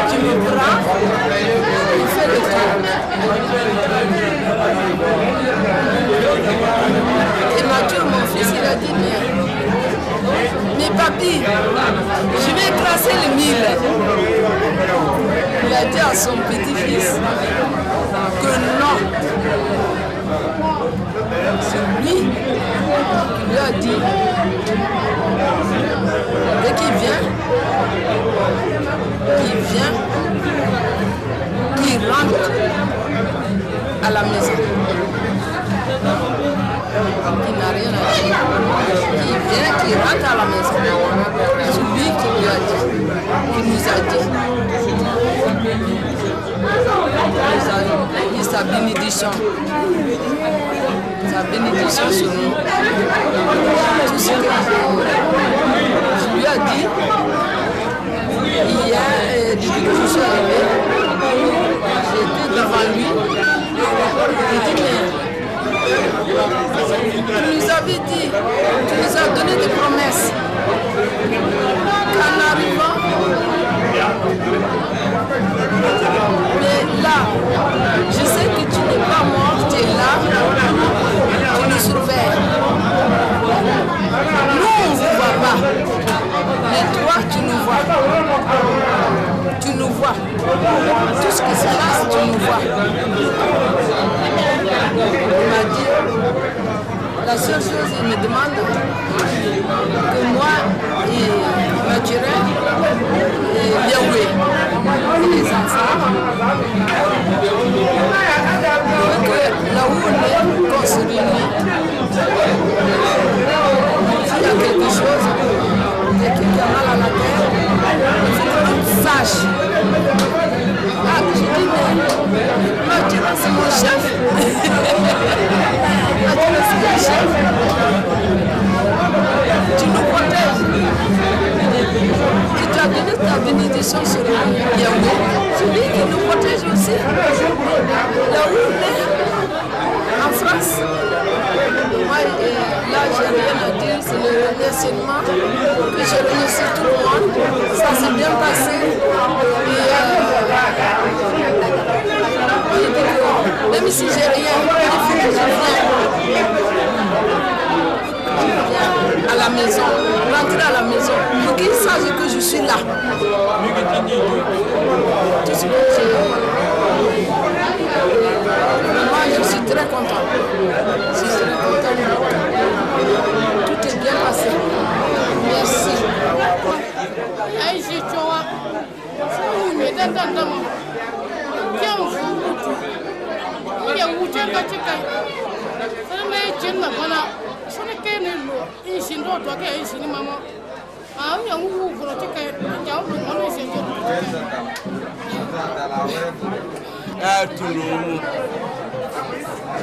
tu me prends, tu fais le tour. Et Mathieu, mon fils, il a dit bien. Mais papi, je vais tracer le mille. Il a dit à son petit-fils que non. C'est lui qui lui a dit, dès qu'il vient, qu'il rentre à la maison. Qui n'a rien à dire. Qui vient, qui rentre à la maison. C'est lui qui lui a dit, qui nous a dit. Il a eu sa bénédiction. Sa bénédiction sur nous. Tout ce que je lui ai dit, hier, depuis que je suis arrivé, j'étais devant lui. Il dit, mais tu nous avais dit, tu nous as donné des promesses qu'en arrivant, mais là, je sais que tu n'es pas mort, tu es là, tu nous surveilles. Nous, on ne vous voit pas, mais toi, tu nous vois. Tu nous vois. Tout ce qui se passe, tu nous vois. Il m'a dit, la seule chose, il me demande que moi et Mathieu et Yahweh et les enfants, que là où on est, qu'on se réunit, s'il y a quelque chose, quelqu'un qui a mal à la tête, il faut qu'on sache. Ah, je dis, mais Mathieu, c'est mon chef. Mathieu, c'est mon chef. Tu nous protèges. Tu as donné ta bénédiction sur Yahweh. C'est lui qui nous protège aussi. Là où on est, en France, moi, là, j'ai rien à dire. C'est le remerciement que je remercie tout le monde. Ça s'est bien passé. Et même si j'ai rien, il faut que je vienne à la maison, rentrer à la maison, pour qu'ils sachent que je suis là. Tout ce que j'ai. Moi, je suis très content. Je suis très content. Tout est bien passé. Merci.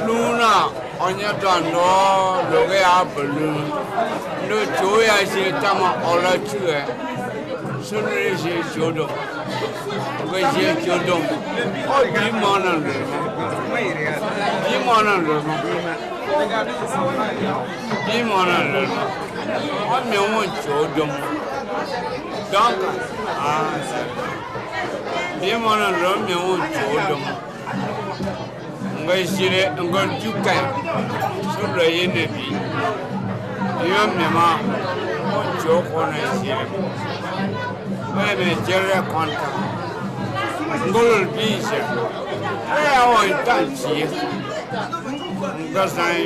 Luna, on y a dans le réable. Le joya, j'ai tellement on l'a tué. Sur le j'ai jodo. J'ai jodo. Oh, dis-moi non le. Dis-moi non le. Dis-moi non le. On me montre jodo. Donc, dis-moi non le, me montre jodo. Ngai sire ngon jukai sur le yenebi yo mema jo kona sire mai me jere konta ngol bise ya o itanchi ngasai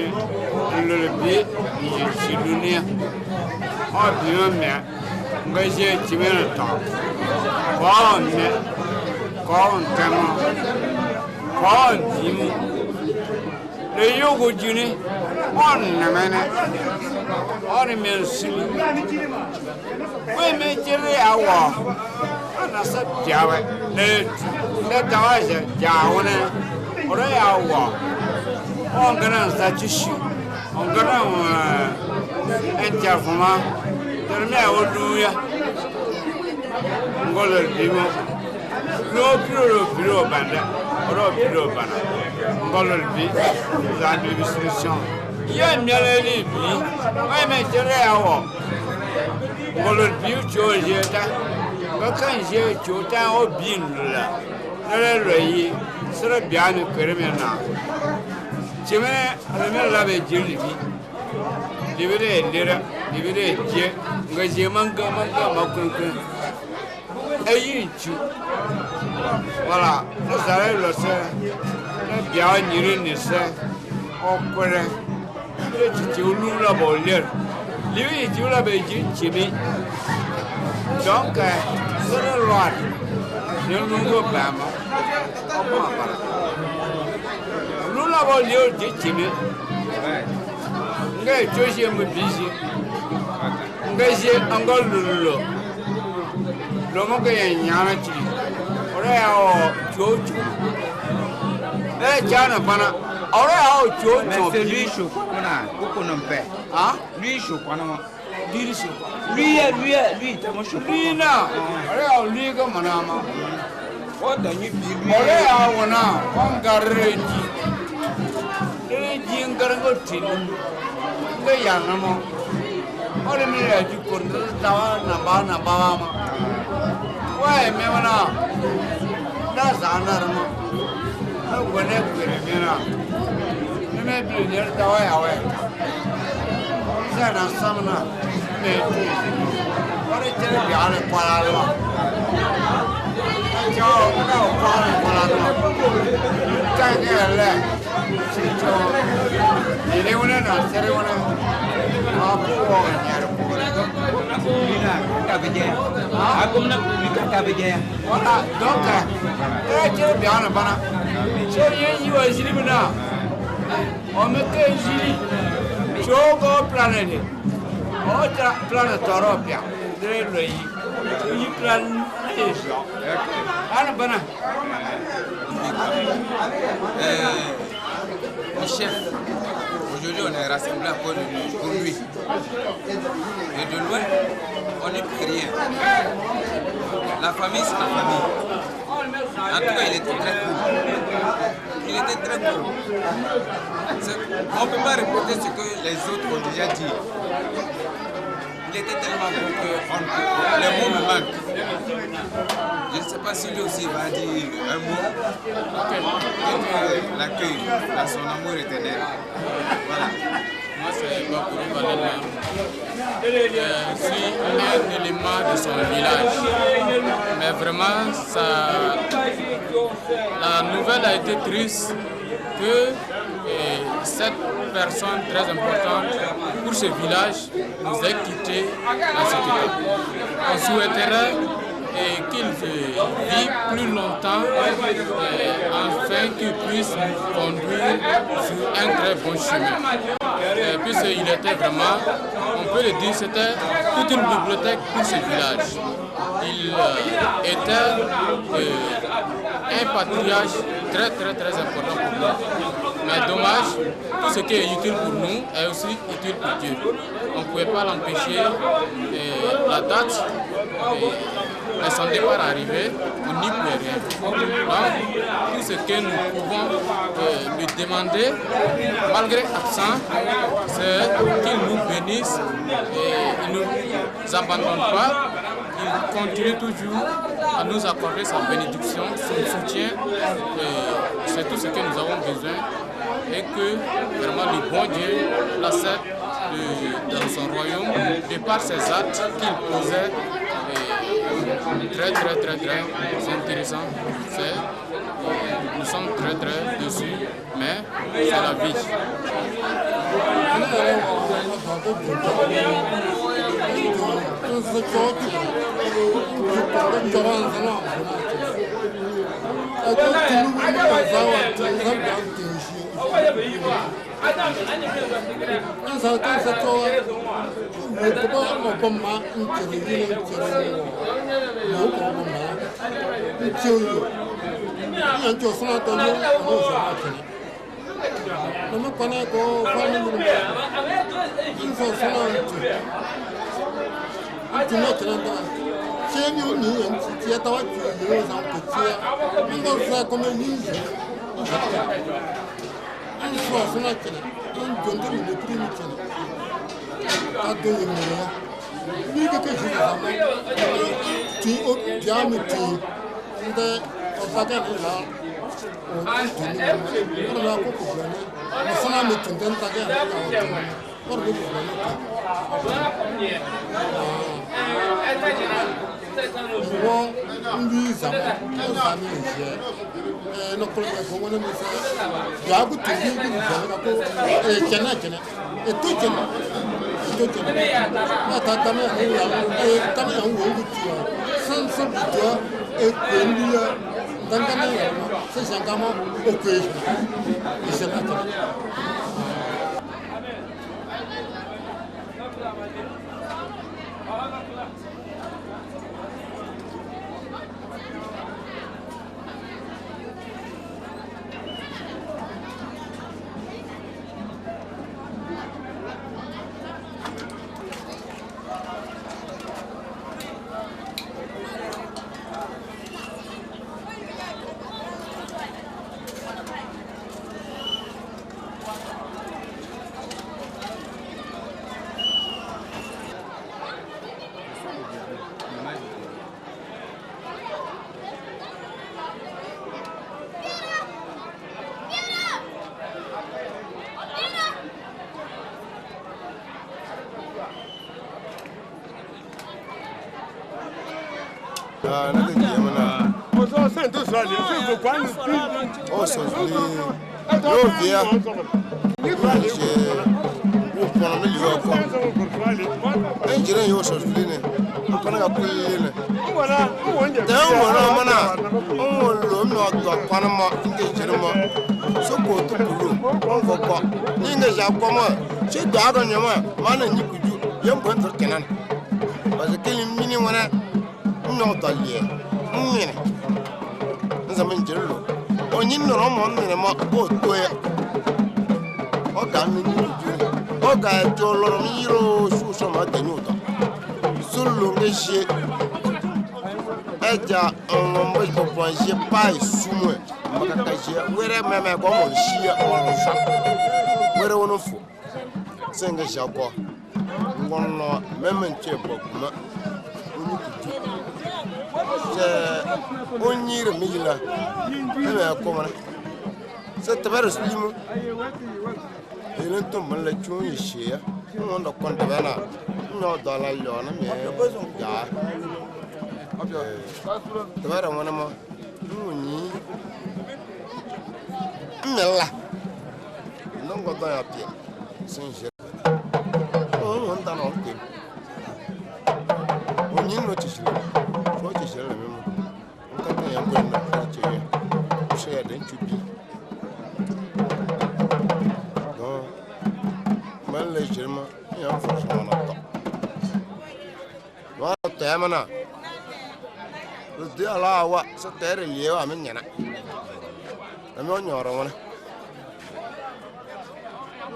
le bi ni silunia o bio me ngai je chimena ta ko me ko tema ko jimu le yogo juni on na mena on men sili we me jere awa ana sa jawe le tawaje jawane ore awa on gana sa chishi on gana enjafuma terme oduya ngolo dimo lo piro banda oro piro banda ngolo bi za distribution ye miele bi ai me jere awo ngolo bi choje ta ga kan je chota o bin la le yi sere biani kereme na cheme ale la be jili bi libere lira libere je ga je manga makunkun ayi chu voilà nous allons le faire bien nire ni se okore le ti olu la boler lui ti la be ji chimi donc c'est le roi ne nous go bama opa para lu la boler ji chimi ngai joje mu bisi ngai je angol lu lo mo ke nyana chi ore ao jojo jana pana ore ao jojo mais lui chokona kokono mpe lui chokona ma lui tamo chokona lui na ore ao lui ga manama o da ni bi lui ore ao na on garreji ngarango tinu ga yana mo ore mi ya ji konda tawa na ba ma ouais mais voilà là ça en arme on connaît bien là mais plus dur ouais ça dans ça mais on est très bien le paralo ciao on parle paralo quand elle est ciao il est on est dans c'est on est ah pour voilà donc tu bien là bana tu es jili bana on me que jili chogo planète autre planète européen de lui tu plan ana bana le chef aujourd'hui on est rassemblés pour lui et de loin on n'est plus rien. La famille, c'est la famille. En tout cas, il était très cool. Il était très cool. On ne peut pas répéter ce que les autres ont déjà dit. Il était tellement bon que les mots me manquent. Je ne sais pas si lui aussi va dire un mot. L'accueil, son amour éternel. Voilà. Moi, c'est Bakourou Balala. Je suis un élément de son village. Mais vraiment, la nouvelle a été triste que cette personne très importante pour ce village nous ait quittés dans cet état. On souhaiterait qu'il vive plus longtemps afin qu'il puisse nous conduire sur un très bon chemin. Puisqu'il était vraiment, on peut le dire, c'était toute une bibliothèque pour ce village. Il était un patriarche très important pour nous. Mais dommage, tout ce qui est utile pour nous est aussi utile pour Dieu. On ne pouvait pas l'empêcher. La date de son départ arrivé, on n'y peut rien. Donc, tout ce que nous pouvons lui demander, malgré absent, c'est qu'il nous bénisse et il ne nous abandonne pas. Il continue toujours à nous accorder sa bénédiction, son soutien. C'est tout ce que nous avons besoin et que vraiment le bon Dieu l'accepte dans son royaume de par ses actes qu'il posait. Très intéressant. Nous sommes très déçus, mais c'est la vie.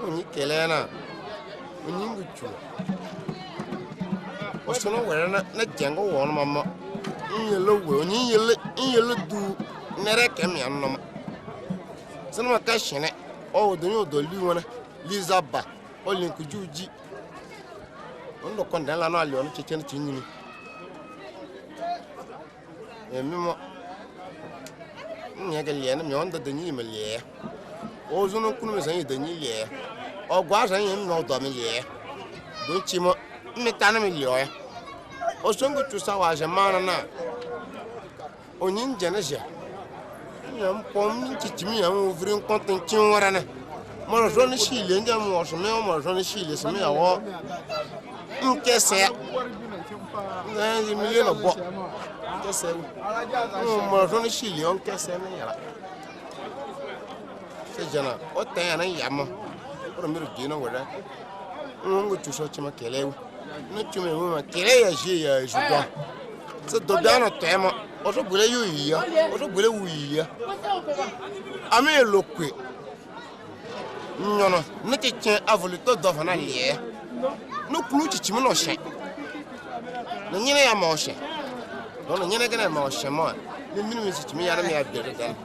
Only Kelena, when you go to. Or sooner where not jangle one, mamma. In your low will, in your do, Nerek and Yanam. Some of cash in it. Oh, the new Doluana, Lisa Ba, only could you G. On the condemn on your chicken chimney. Mimo Nagalian, me under the new Malia. Ozono Kumas and the new year. Or was I am no dominier. Don't chimo, metanamilioy. Or some good to Sawas a man now. Onin Genesia. Yam pom Chichimi and over content children. Morazoni shield and jam was a male Morazoni shield is a mere war. In case then the million of what? Just say, Morazoni shield on Cassandra. Say, Jenna, what day and a yammer? What a middle dinner with that. Go to such a Makele. Not to me, woman, Kele, she is gone. So, Dodana Tama, also will you here, also will we here. I may look quick. No, not a chair of a little dove and a year. No clue to Chimonoshe. No, you are motion. Don't you get a motion more? The minimum to me, I don't have better than.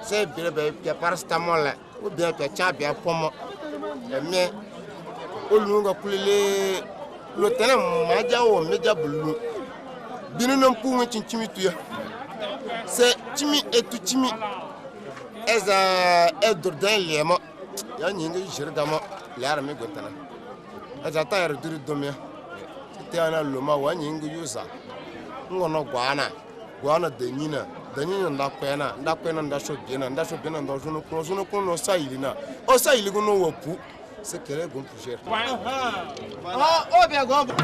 Say, baby, your paracetamol would be a chabia pomo. And me, Olunga Pule, Lieutenant Maja or Major Blue. Didn't know who went in Timmy to you. Say, Timmy, to Timmy as a Edward Lemo. Young English, Damo, Laramie Gotana. As a tire to the Domia. Tiana Luma, one English user. No Guana, Guana de Nina, the Nina and Lapena, and that should be and that should be on the Zono Sailina. Or Sailigo no poo. Secret going to share. Oh, they are going to Be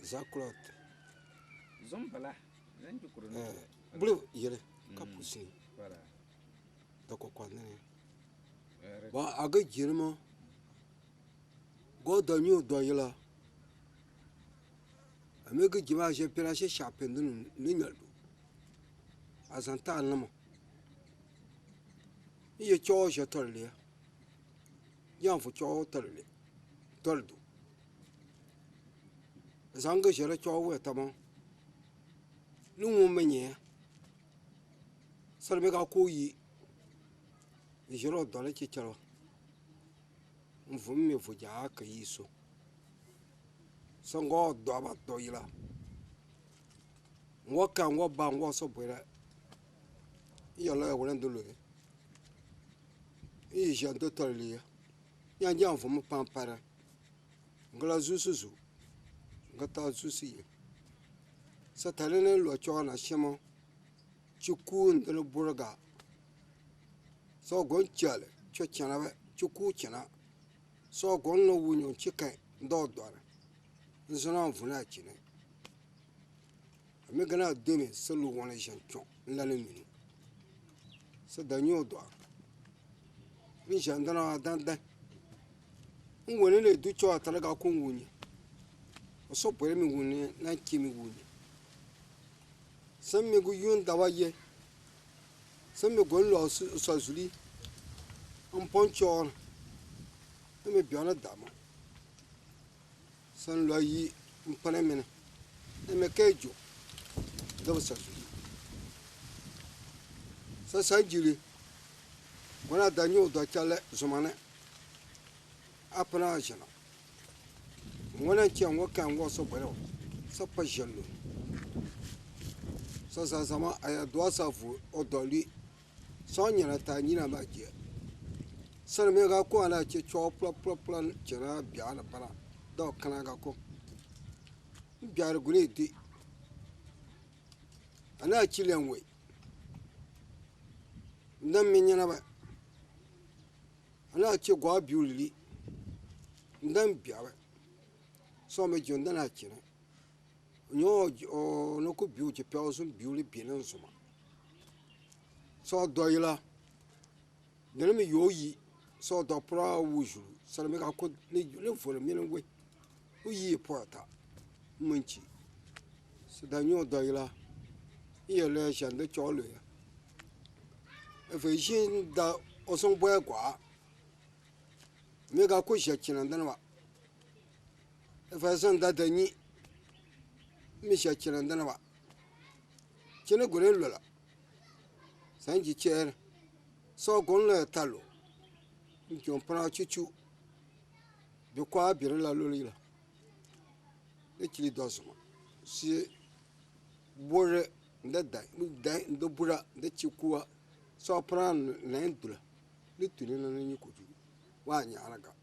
Zaklot. Zombala. Blue yele kapusi. Voilà. Dako kwane. Ba aga jirma. Go danyo do yela. Amega jima je pelache chapendo ni nyaldo. Azanta alamo. Iye cho je torle. Yan fu cho torle. Tordo. Zanga jere cho we tamo. Lungu menye. Sarbe ga ko yi. Jero dole ci chalo. Mvum me fu ja ka yiso. Songo do ba do yila. Wo kan wo ba wo so bere. Iyo lo wo ndo lo. I je ndo torle. Yan jan fu mu pampara. Ngala zusuzu. Gata zusi. Satalene lo chona shemo. Chuku ndelo burga. So gon chale, cho chana chuku chana. So gon no wunyo chike ndo dora. Nzona mvuna chine. Amegana deme selu wona jancho nlale minu. So danyo do. Ni jandana danda. Ngwene le du cho atalaga ko nwunye. So pere mi wuni na kimi wuni. Some me go yun dawaye. Some me go lo sazuli. Poncho. Me biana dama. San lo yi mpanemene. Me kejo. Do sazuli. Sa sanjili. Wana danyo do chale zumane. Apna jana. Wana chiang wakan waso bero. Sa pa jalo. Sa sama aya doa sa fu odoli. Sa nyana ta nyina ma je. Sa me ga ko ana che cho plan chera bia na para. Do kana ga ko. Bia ru gune di. Ana chilen we. Ndam me nyana ba. Ana che gwa biuli. Ndam bia ba. So me jonda na china. Nyo no ko biu che pao sun biu li binan suma. So doila. Dene me yoyi. So do pra wuju. So me ga ko le fo me we. Uyi porta. Munchi. So da nyo doila. Iye le shan de cho le. E fe shin da osong boy kwa. Me ga ko sha china dan wa. E fe san da ni Misha Chirandanava. China Gorilla Sanji chair. So Gonla Talo. Jompana Chichu. Bukwa Birilla Lulila. The Chili Dosma. See Bore that die the Bura, the Chikua, so Pran Landula. Little in you could do. One Yanaga.